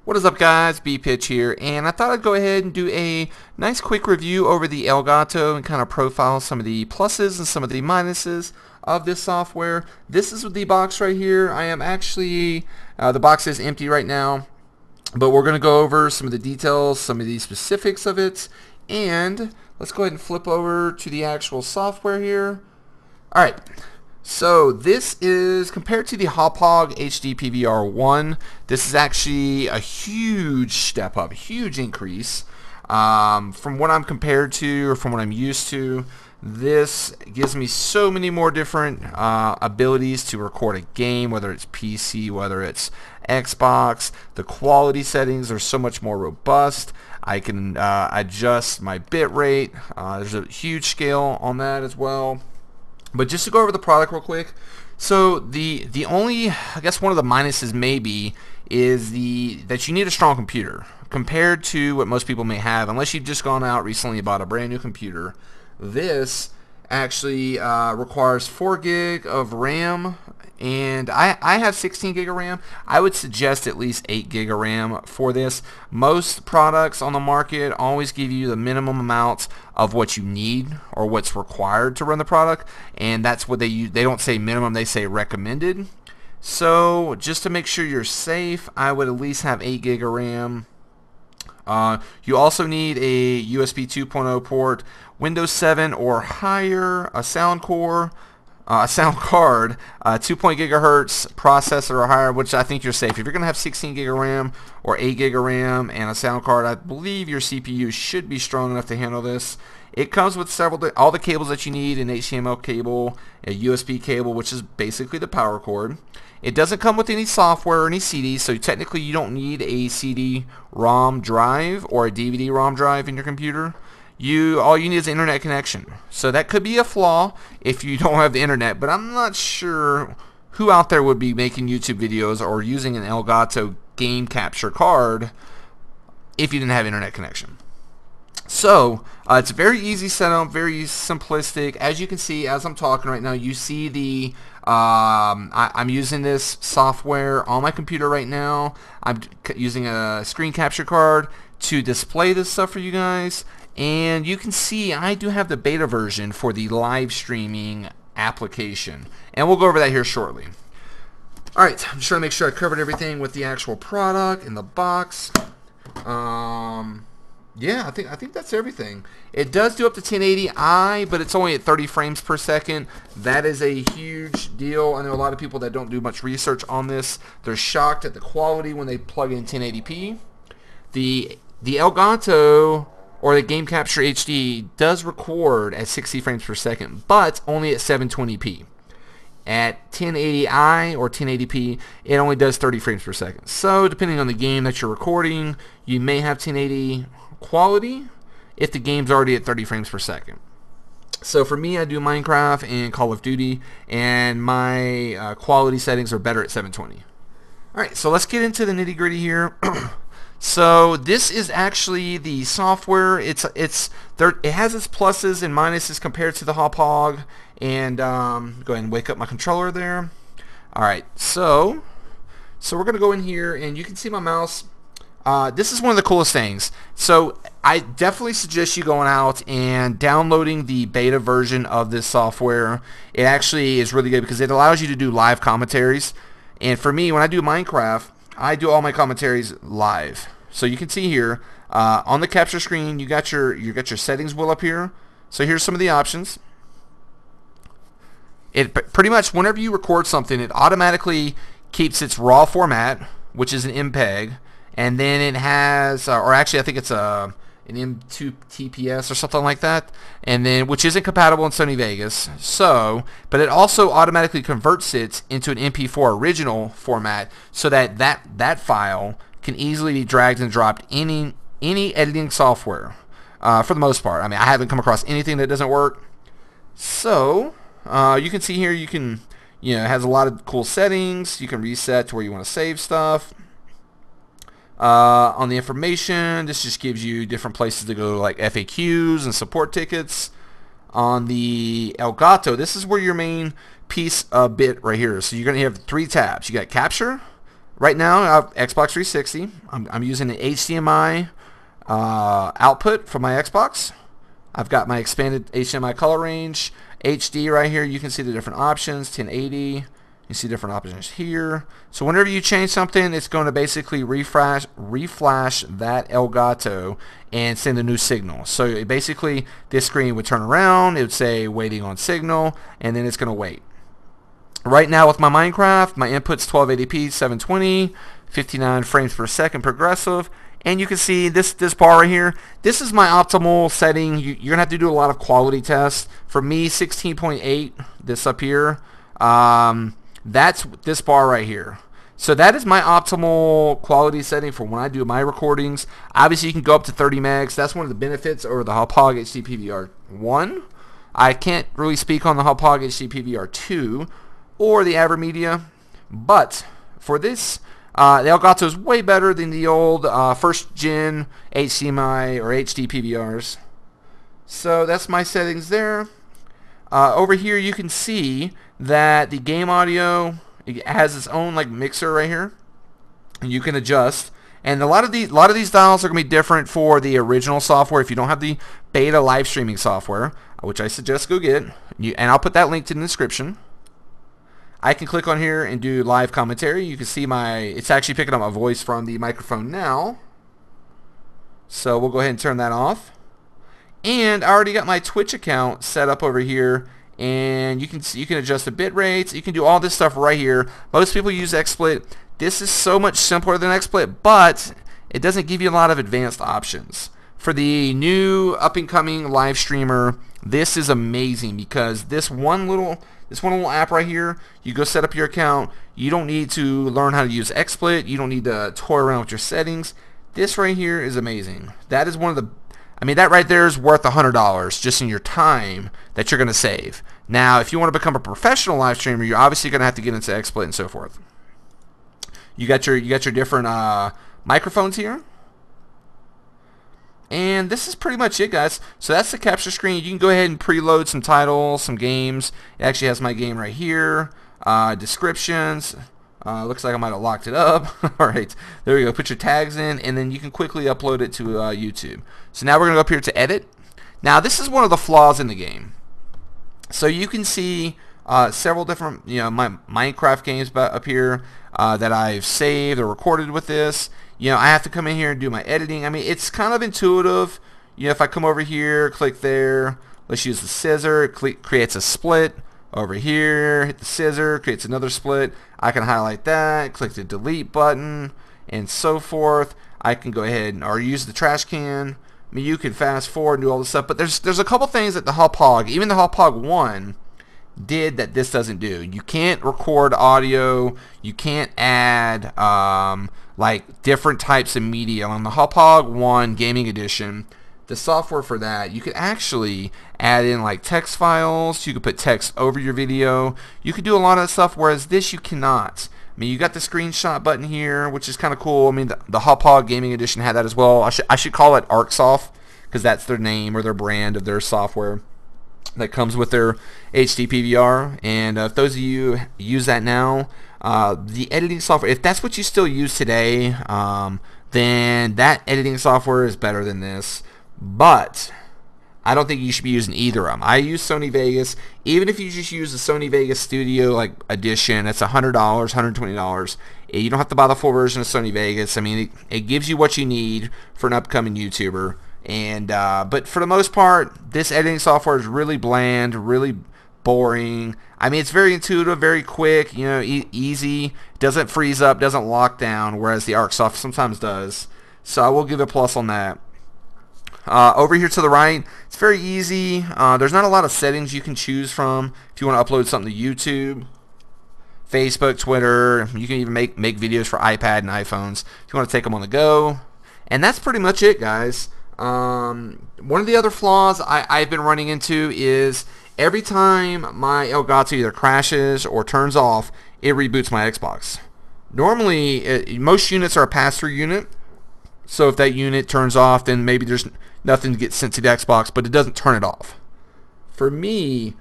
What is up, guys? B-Pitch here, and I thought I'd go ahead and do a nice quick review over the Gato and kind of profile some of the pluses and some of the minuses of this software. This is the box right here. I am actually, the box is empty right now, but we're going to go over some of the details, some of the specifics of it, and let's go ahead and flip over to the actual software here. Alright. So this is, compared to the Hauppauge HD PVR1, this is actually a huge step up, a huge increase. From what I'm compared to, or from what I'm used to, this gives me so many more different abilities to record a game, whether it's PC, whether it's Xbox. The quality settings are so much more robust. I can adjust my bit rate. There's a huge scale on that as well. But just to go over the product real quick, so the only, I guess one of the minuses maybe is that you need a strong computer compared to what most people may have. Unless you've just gone out recently and bought a brand new computer, this actually requires 4 gig of RAM, and I have 16 gig of RAM. I would suggest at least 8 gig of RAM for this. Most products on the market always give you the minimum amount of what you need or what's required to run the product, and that's what they use. They don't say minimum, they say recommended. So just to make sure you're safe, I would at least have 8 gig of RAM. You also need a USB 2.0 port, Windows 7 or higher, a sound card, 2.0 gigahertz processor or higher, which I think you're safe. If you're going to have 16 gig of RAM or 8 gig of RAM and a sound card, I believe your CPU should be strong enough to handle this. It comes with all the cables that you need: an HDMI cable, a USB cable, which is basically the power cord. It doesn't come with any software or any CDs, so technically you don't need a CD-ROM drive or a DVD-ROM drive in your computer. All you need is an internet connection. So that could be a flaw if you don't have the internet, but I'm not sure who out there would be making YouTube videos or using an Elgato game capture card if you didn't have internet connection. So it's a very easy setup, very simplistic. As you can see, as I'm talking right now, you see the I'm using this software on my computer right now. I'm using a screen capture card to display this stuff for you guys, and you can see I do have the beta version for the live streaming application, and we'll go over that here shortly. Alright, I'm just trying to make sure I covered everything with the actual product in the box. Yeah, I think that's everything. It does do up to 1080i, but it's only at 30 frames per second. That is a huge deal. I know a lot of people that don't do much research on this. They're shocked at the quality when they plug in 1080p. The Elgato, or the Game Capture HD, does record at 60 frames per second, but only at 720p. At 1080i or 1080p, it only does 30 frames per second. So depending on the game that you're recording, you may have 1080 quality if the game's already at 30 frames per second. So for me, I do Minecraft and Call of Duty, and my quality settings are better at 720. Alright, so let's get into the nitty gritty here. So this is actually the software. It has its pluses and minuses compared to the Hauppauge. And go ahead and wake up my controller there. Alright, so we're going to go in here, and you can see my mouse. This is one of the coolest things. So I definitely suggest you going out and downloading the beta version of this software. It actually is really good because it allows you to do live commentaries. And for me, when I do Minecraft, I do all my commentaries live. So you can see here on the capture screen, you got your settings wheel up here. So here's some of the options. It pretty much, whenever you record something, it automatically keeps its raw format, which is an MPEG, and then it has, or actually I think it's an M2 TPS or something like that, and then which isn't compatible in Sony Vegas. So, but it also automatically converts it into an MP4 original format, so that file can easily be dragged and dropped any editing software, for the most part. I mean, I haven't come across anything that doesn't work. So you can see here, it has a lot of cool settings. You can reset to where you want to save stuff. On the information, this just gives you different places to go, like FAQs and support tickets. On the Elgato, this is where your main piece of bit right here. So you're going to have 3 tabs. You got capture, Right now, I have Xbox 360. I'm using an HDMI output for my Xbox. I've got my expanded HDMI color range, HD right here. You can see the different options, 1080. You see different options here. So whenever you change something, it's going to basically reflash that Elgato and send a new signal. So basically, this screen would turn around. It would say waiting on signal, and then it's going to wait. Right now with my Minecraft, my input's 1280p, 720, 59 frames per second progressive. And you can see this bar right here. This is my optimal setting. You're going to have to do a lot of quality tests. For me, 16.8, this up here. That's this bar right here. So that is my optimal quality setting for when I do my recordings. Obviously, you can go up to 30 megs. That's one of the benefits over the Hauppauge HD PVR 1. I can't really speak on the Hauppauge HD PVR 2 or the AverMedia, but for this, the Elgato is way better than the old first gen HDMI or HD PVRs. So that's my settings there. Over here you can see that the game audio, it has its own like mixer right here, and you can adjust. And a lot of these dials are going to be different for the original software. If you don't have the beta live streaming software, which I suggest go get, and I'll put that link in the description. I can click on here and do live commentary. You can see it's actually picking up my voice from the microphone now. So we'll go ahead and turn that off. And I already got my Twitch account set up over here, and you can adjust the bit rates. You can do all this stuff right here. Most people use XSplit. This is so much simpler than XSplit, but it doesn't give you a lot of advanced options. For the new up-and-coming live streamer, this is amazing because this one little app right here, you go set up your account. You don't need to learn how to use XSplit. You don't need to toy around with your settings. This right here is amazing. That is one of the, that right there is worth $100 just in your time that you're going to save. Now, if you want to become a professional live streamer, you're obviously going to have to get into XSplit and so forth. You got your different microphones here. And this is pretty much it, guys. So that's the capture screen. You can go ahead and preload some titles, some games. It actually has my game right here. Descriptions. Looks like I might have locked it up. All right, there we go. Put your tags in, and then you can quickly upload it to YouTube. So now we're going to go up here to edit. Now this is one of the flaws in the game. So you can see several different, my Minecraft games up here that I've saved or recorded with this. I have to come in here and do my editing. It's kind of intuitive. If I come over here, click there, let's use the scissor, creates a split. Over here, hit the scissor, creates another split. I can highlight that, click the delete button, and so forth. I can go ahead or use the trash can. You can fast forward and do all this stuff, but there's a couple things that the Hauppauge, even the Hauppauge 1, did that this doesn't do. You can't record audio. You can't add like different types of media. On the Hauppauge 1 Gaming Edition, the software for that, you could actually add in like text files. You could put text over your video. You could do a lot of stuff, whereas this you cannot. You got the screenshot button here, which is kind of cool. The Hauppauge Gaming Edition had that as well. I should call it ArcSoft because that's their name or their brand of their software that comes with their HD PVR. And if those of you use that now, the editing software, if that's what you still use today, then that editing software is better than this. But I don't think you should be using either of them. I use Sony Vegas. Even if you just use the Sony Vegas Studio edition, it's $100, $120. You don't have to buy the full version of Sony Vegas. It gives you what you need for an upcoming YouTuber. And but for the most part, this editing software is really bland, really boring. It's very intuitive, very quick, easy. Doesn't freeze up, doesn't lock down, whereas the ArcSoft sometimes does. So I will give it a plus on that. Over here to the right, it's very easy. There's not a lot of settings you can choose from if you want to upload something to YouTube, Facebook, Twitter. You can even make videos for iPad and iPhones if you want to take them on the go. And that's pretty much it, guys. One of the other flaws I've been running into is every time my Elgato either crashes or turns off, it reboots my Xbox. Normally, most units are a pass-through unit. So if that unit turns off, then maybe there's nothing to get sent to the Xbox, but it doesn't turn it off. For me,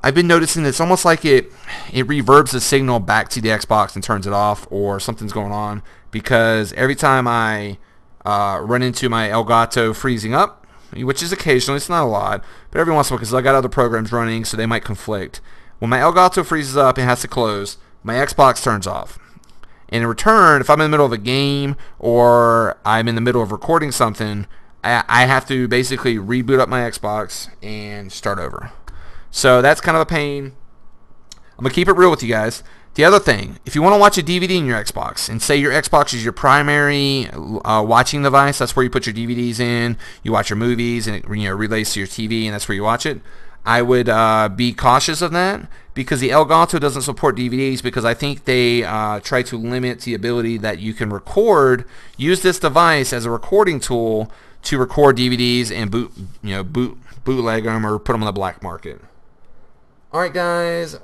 I've been noticing it's almost like it reverbs the signal back to the Xbox and turns it off, or something's going on, because every time I run into my Elgato freezing up, which is occasionally, it's not a lot, but every once in a while, because I got other programs running, so they might conflict. When my Elgato freezes up and has to close, my Xbox turns off. And in return, if I'm in the middle of a game or I'm in the middle of recording something, I have to basically reboot up my Xbox and start over. So that's kind of a pain. I'm going to keep it real with you guys. The other thing, if you want to watch a DVD in your Xbox, and say your Xbox is your primary watching device, that's where you put your DVDs in, you watch your movies, and it relays to your TV, and that's where you watch it, I would be cautious of that, because the Elgato doesn't support DVDs, because I think they try to limit the ability that you can use this device as a recording tool to record DVDs and bootleg them or put them on the black market. Alright guys, I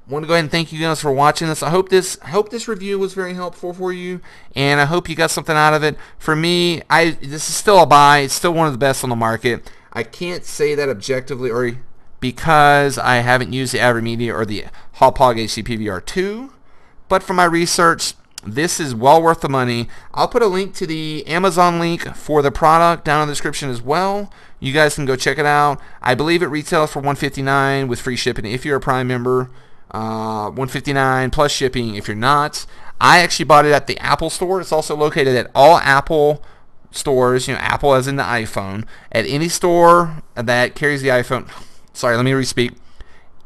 want to go ahead and thank you guys for watching this. I hope this review was very helpful for you, and I hope you got something out of it. For me, this is still a buy. It's still one of the best on the market. I can't say that objectively, or because I haven't used the AverMedia or the Hauppauge HDPVR2, but from my research, this is well worth the money. I'll put a link to the Amazon link for the product down in the description as well. You guys can go check it out. I believe it retails for $159 with free shipping if you're a Prime member. $159 plus shipping if you're not. I actually bought it at the Apple store. It's also located at all Apple stores, Apple as in the iPhone. At any store that carries the iPhone, sorry, let me respeak.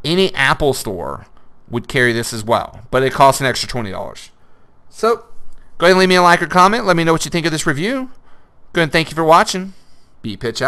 Any Apple store would carry this as well, but it costs an extra $20. So, go ahead and leave me a like or comment. Let me know what you think of this review. Go ahead and thank you for watching. Pitch out.